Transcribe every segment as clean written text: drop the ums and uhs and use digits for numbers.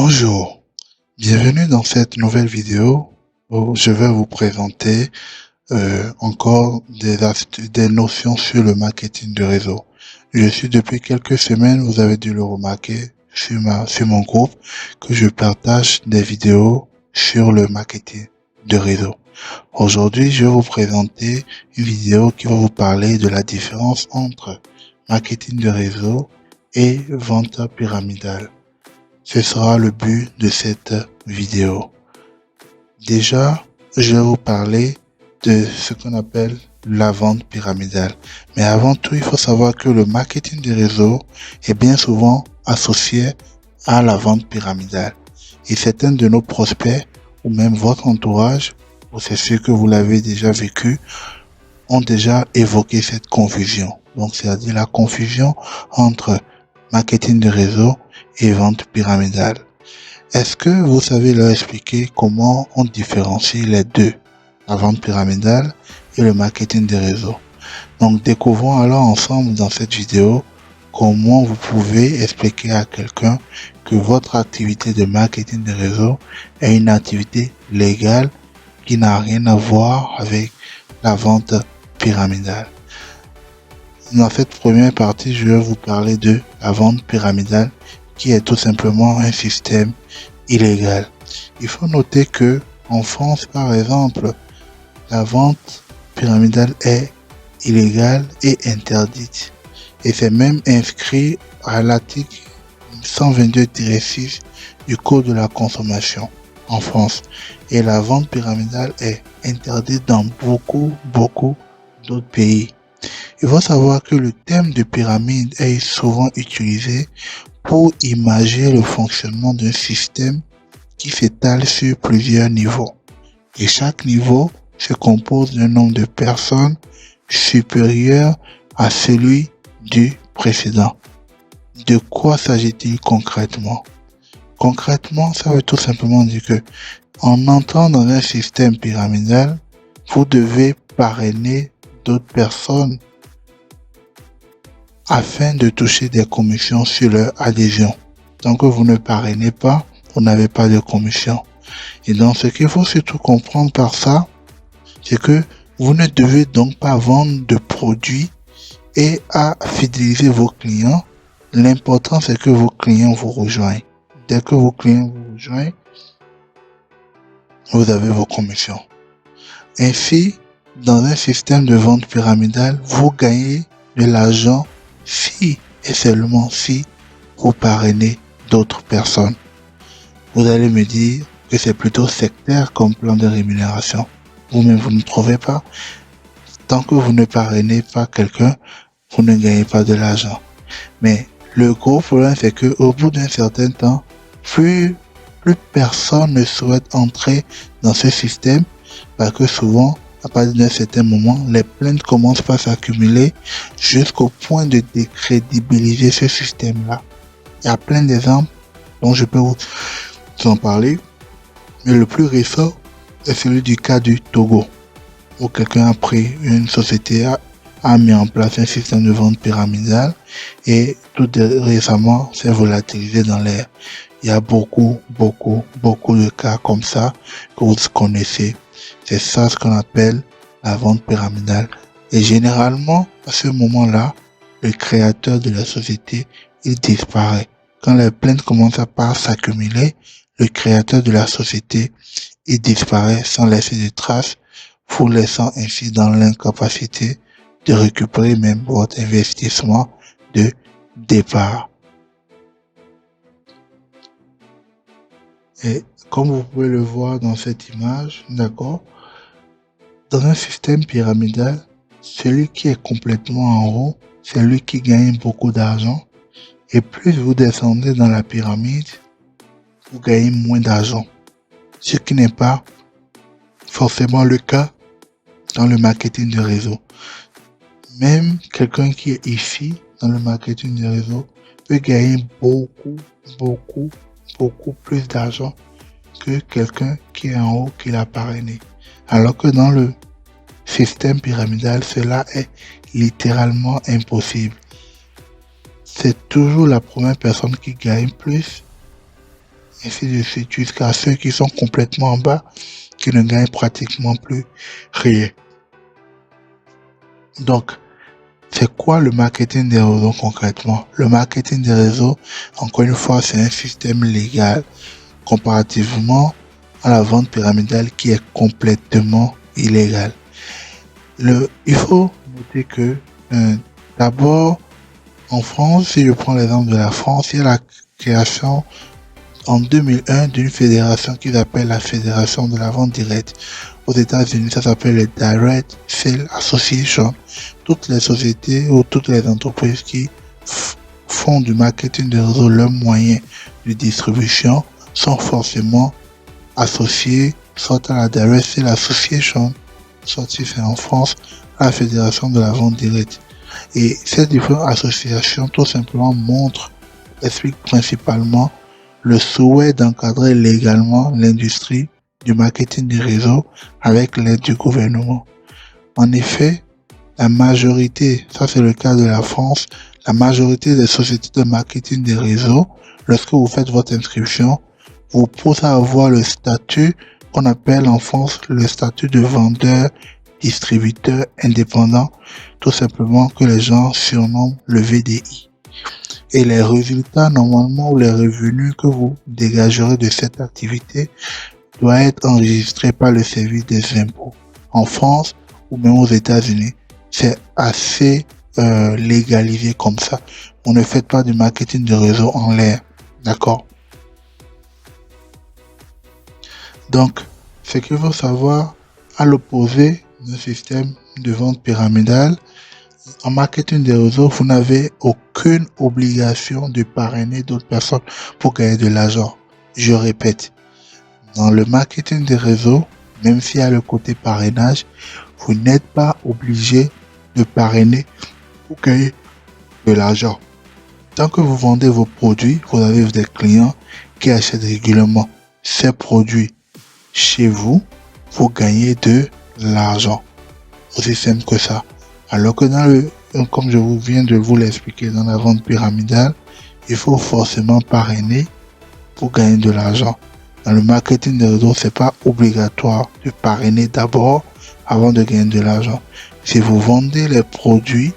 Bonjour, bienvenue dans cette nouvelle vidéo où je vais vous présenter encore des notions sur le marketing de réseau. Je suis depuis quelques semaines, vous avez dû le remarquer sur mon groupe, que je partage des vidéos sur le marketing de réseau. Aujourd'hui, je vais vous présenter une vidéo qui va vous parler de la différence entre marketing de réseau et vente pyramidale. Ce sera le but de cette vidéo. Déjà, je vais vous parler de ce qu'on appelle la vente pyramidale. Mais avant tout, il faut savoir que le marketing de réseau est bien souvent associé à la vente pyramidale. Et certains de nos prospects, ou même votre entourage, ou c'est sûr que vous l'avez déjà vécu, ont déjà évoqué cette confusion. Donc, c'est-à-dire la confusion entre marketing de réseau et vente pyramidale. Est-ce que vous savez leur expliquer comment on différencie les deux, la vente pyramidale et le marketing de réseau? Donc, découvrons alors ensemble dans cette vidéo comment vous pouvez expliquer à quelqu'un que votre activité de marketing de réseau est une activité légale qui n'a rien à voir avec la vente pyramidale. Dans cette première partie, je vais vous parler de la vente pyramidale, qui est tout simplement un système illégal. Il faut noter que en France, par exemple, la vente pyramidale est illégale et interdite. Et c'est même inscrit à l'article 122-6 du Code de la consommation en France. Et la vente pyramidale est interdite dans beaucoup d'autres pays. Il faut savoir que le terme de pyramide est souvent utilisé pour imager le fonctionnement d'un système qui s'étale sur plusieurs niveaux. Et chaque niveau se compose d'un nombre de personnes supérieur à celui du précédent. De quoi s'agit-il concrètement? Concrètement, ça veut tout simplement dire que en entrant dans un système pyramidal, vous devez parrainer d'autres personnes afin de toucher des commissions sur leur adhésion. Tant que vous ne parrainez pas, vous n'avez pas de commission. Et donc, ce qu'il faut surtout comprendre par ça, c'est que vous ne devez donc pas vendre de produits et à fidéliser vos clients. L'important, c'est que vos clients vous rejoignent. Dès que vos clients vous rejoignent, vous avez vos commissions. Ainsi, dans un système de vente pyramidale, vous gagnez de l'argent si et seulement si vous parrainez d'autres personnes. Vous allez me dire que c'est plutôt sectaire comme plan de rémunération. Vous-même, vous ne trouvez pas? Tant que vous ne parrainez pas quelqu'un, vous ne gagnez pas de l'argent. Mais le gros problème, c'est que au bout d'un certain temps, plus personne ne souhaite entrer dans ce système, parce que souvent, à partir d'un certain moment, les plaintes commencent par s'accumuler jusqu'au point de décrédibiliser ce système-là. Il y a plein d'exemples dont je peux vous en parler, mais le plus récent est celui du cas du Togo, où quelqu'un a pris une société, a mis en place un système de vente pyramidale et tout récemment s'est volatilisé dans l'air. Il y a beaucoup de cas comme ça que vous connaissez. C'est ça ce qu'on appelle la vente pyramidale. Et généralement, à ce moment-là, le créateur de la société, il disparaît. Quand les plaintes commencent à s'accumuler, le créateur de la société, il disparaît sans laisser de traces, vous laissant ainsi dans l'incapacité de récupérer même votre investissement de départ. Et comme vous pouvez le voir dans cette image, d'accord, dans un système pyramidal, celui qui est complètement en haut, c'est lui qui gagne beaucoup d'argent. Et plus vous descendez dans la pyramide, vous gagnez moins d'argent. Ce qui n'est pas forcément le cas dans le marketing de réseau. Même quelqu'un qui est ici, dans le marketing de réseau, peut gagner beaucoup plus d'argent que quelqu'un qui est en haut, qui l'a parrainé. Alors que dans le système pyramidal, cela est littéralement impossible. C'est toujours la première personne qui gagne plus ainsi de suite, jusqu'à ceux qui sont complètement en bas, qui ne gagnent pratiquement plus rien. Donc, c'est quoi le marketing des réseaux concrètement? Le marketing des réseaux, encore une fois, c'est un système légal comparativement à la vente pyramidale qui est complètement illégale. Il faut noter que d'abord, en France, si je prends l'exemple de la France, il y a la création en 2001 d'une fédération qu'ils appellent la Fédération de la vente directe. Aux États-Unis, ça s'appelle le Direct Sale Association. Toutes les sociétés ou toutes les entreprises qui font du marketing de réseau leur moyen de distribution sont forcément associées soit à la Direct Sale Association, soit si c'est en France, à la Fédération de la vente directe. Et ces différentes associations tout simplement expliquent principalement le souhait d'encadrer légalement l'industrie du marketing des réseaux avec l'aide du gouvernement. En effet, la majorité, ça c'est le cas de la France, la majorité des sociétés de marketing des réseaux, lorsque vous faites votre inscription, vous poussez à avoir le statut qu'on appelle en France le statut de vendeur, distributeur indépendant, tout simplement que les gens surnomment le VDI. Et les résultats normalement ou les revenus que vous dégagerez de cette activité doivent être enregistrés par le service des impôts. En France ou même aux États-Unis, c'est assez légalisé comme ça. On ne fait pas du marketing de réseau en l'air. D'accord? Donc, ce qu'il faut savoir, à l'opposé d'un système de vente pyramidale, en marketing des réseaux, vous n'avez aucune obligation de parrainer d'autres personnes pour gagner de l'argent. Je répète, dans le marketing des réseaux, même s'il y a le côté parrainage, vous n'êtes pas obligé de parrainer pour gagner de l'argent. Tant que vous vendez vos produits, vous avez des clients qui achètent régulièrement ces produits chez vous, vous gagnez de l'argent. Aussi simple que ça. Alors que comme je viens de vous l'expliquer dans la vente pyramidale, il faut forcément parrainer pour gagner de l'argent. Dans le marketing de réseau, c'est pas obligatoire de parrainer d'abord avant de gagner de l'argent. Si vous vendez les produits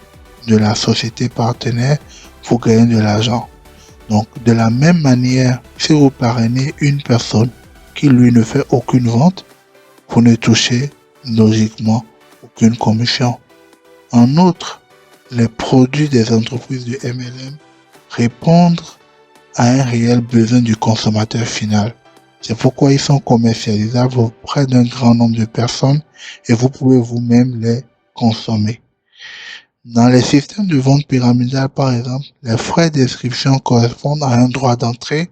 de la société partenaire, vous gagnez de l'argent. Donc, de la même manière, si vous parrainez une personne qui lui ne fait aucune vente, vous ne touchez logiquement aucune commission. En outre, les produits des entreprises du MLM répondent à un réel besoin du consommateur final. C'est pourquoi ils sont commercialisables auprès d'un grand nombre de personnes et vous pouvez vous-même les consommer. Dans les systèmes de vente pyramidale, par exemple, les frais d'inscription correspondent à un droit d'entrée.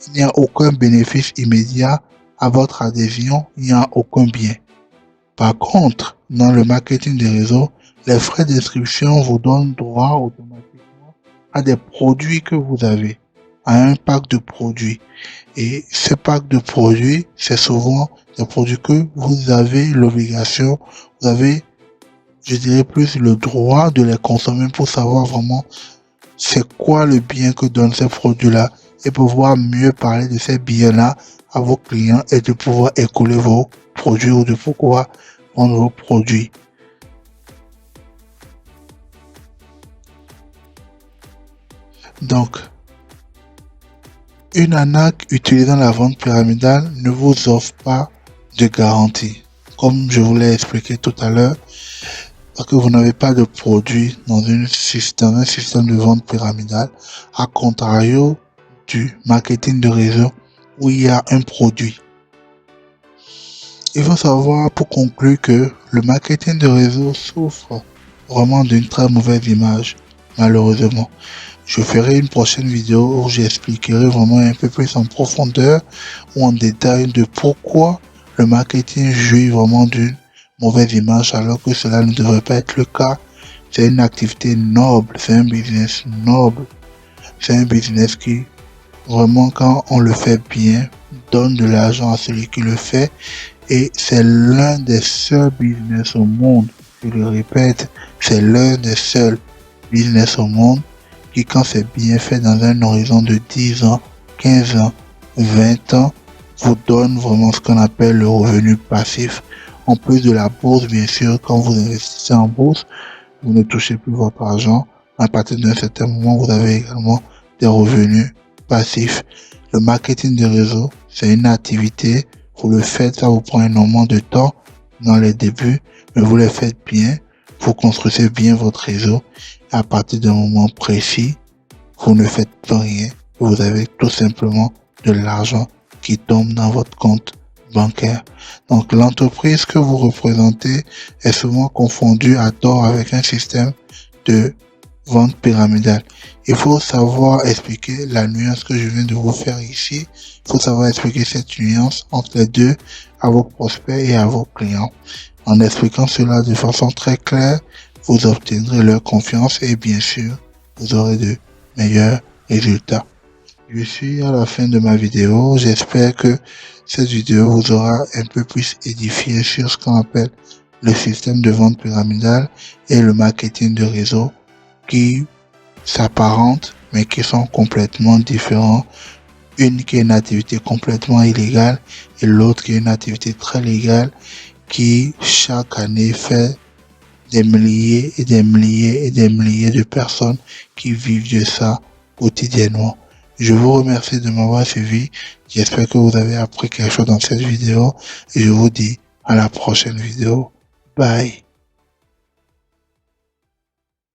Il n'y a aucun bénéfice immédiat à votre adhésion, il n'y a aucun bien. Par contre, dans le marketing des réseaux, les frais d'inscription vous donnent droit automatiquement à des produits que vous avez, à un pack de produits. Et ce pack de produits, c'est souvent des produits que vous avez l'obligation, vous avez, je dirais plus le droit de les consommer pour savoir vraiment c'est quoi le bien que donnent ces produits-là et pouvoir mieux parler de ces biens-là à vos clients et de pouvoir écouler vos produits ou de pouvoir vendre vos produits. Donc, une arnaque utilisant la vente pyramidale ne vous offre pas de garantie. Comme je vous l'ai expliqué tout à l'heure, parce que vous n'avez pas de produit dans un système de vente pyramidale, à contrario du marketing de réseau où il y a un produit. Il faut savoir pour conclure que le marketing de réseau souffre vraiment d'une très mauvaise image, malheureusement. Je ferai une prochaine vidéo où j'expliquerai vraiment un peu plus en profondeur ou en détail de pourquoi le marketing jouit vraiment d'une mauvaise image alors que cela ne devrait pas être le cas. C'est une activité noble, c'est un business noble, c'est un business qui vraiment quand on le fait bien donne de l'argent à celui qui le fait et c'est l'un des seuls business au monde, je le répète, c'est l'un des seuls business au monde qui quand c'est bien fait dans un horizon de 10 ans, 15 ans, 20 ans vous donne vraiment ce qu'on appelle le revenu passif. En plus de la bourse, bien sûr, quand vous investissez en bourse, vous ne touchez plus votre argent. À partir d'un certain moment, vous avez également des revenus passifs. Le marketing de réseau, c'est une activité. Vous le faites, ça vous prend énormément de temps dans les débuts, mais vous le faites bien. Vous construisez bien votre réseau. À partir d'un moment précis, vous ne faites plus rien. Vous avez tout simplement de l'argent qui tombe dans votre compte bancaire. Donc l'entreprise que vous représentez est souvent confondue à tort avec un système de vente pyramidale. Il faut savoir expliquer la nuance que je viens de vous faire ici. Il faut savoir expliquer cette nuance entre les deux à vos prospects et à vos clients. En expliquant cela de façon très claire, vous obtiendrez leur confiance et bien sûr, vous aurez de meilleurs résultats. Je suis à la fin de ma vidéo. J'espère que cette vidéo vous aura un peu plus édifié sur ce qu'on appelle le système de vente pyramidale et le marketing de réseau qui s'apparentent mais qui sont complètement différents. Une qui est une activité complètement illégale et l'autre qui est une activité très légale qui chaque année fait des milliers et des milliers et des milliers de personnes qui vivent de ça quotidiennement. Je vous remercie de m'avoir suivi. J'espère que vous avez appris quelque chose dans cette vidéo et je vous dis à la prochaine vidéo. Bye.